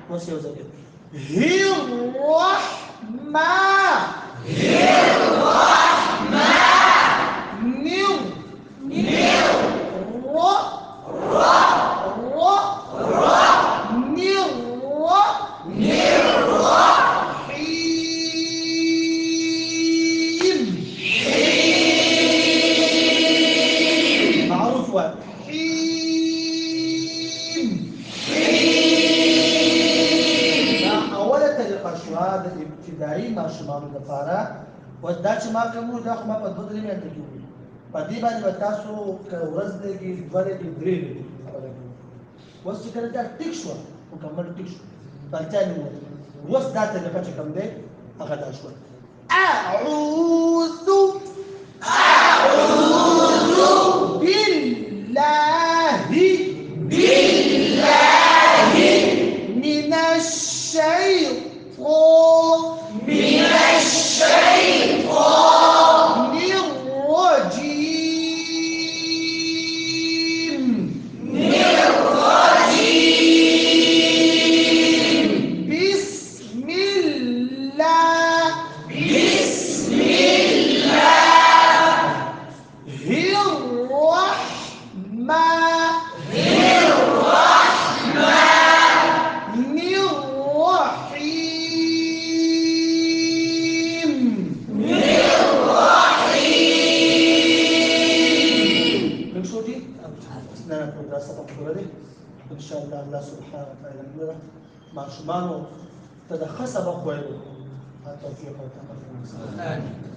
وش يوزن معروف هذا الابتدائي ما شمال الدفارة وداش ما كمو داخل ما بدل من تجيبه بدي بعد بتاسو كورز لقي دوله دريل وش كده ده تكشوا وكمل تكشوا بالتالي وش داتا اللي كاتش كم ده أخذ أشوار أعوذ بالله من الشيطان الرجيم بسم الله إن شاء الله سبحانه وتعالى مع شمانه تدخل سبق ويله التوفيق والتوفيق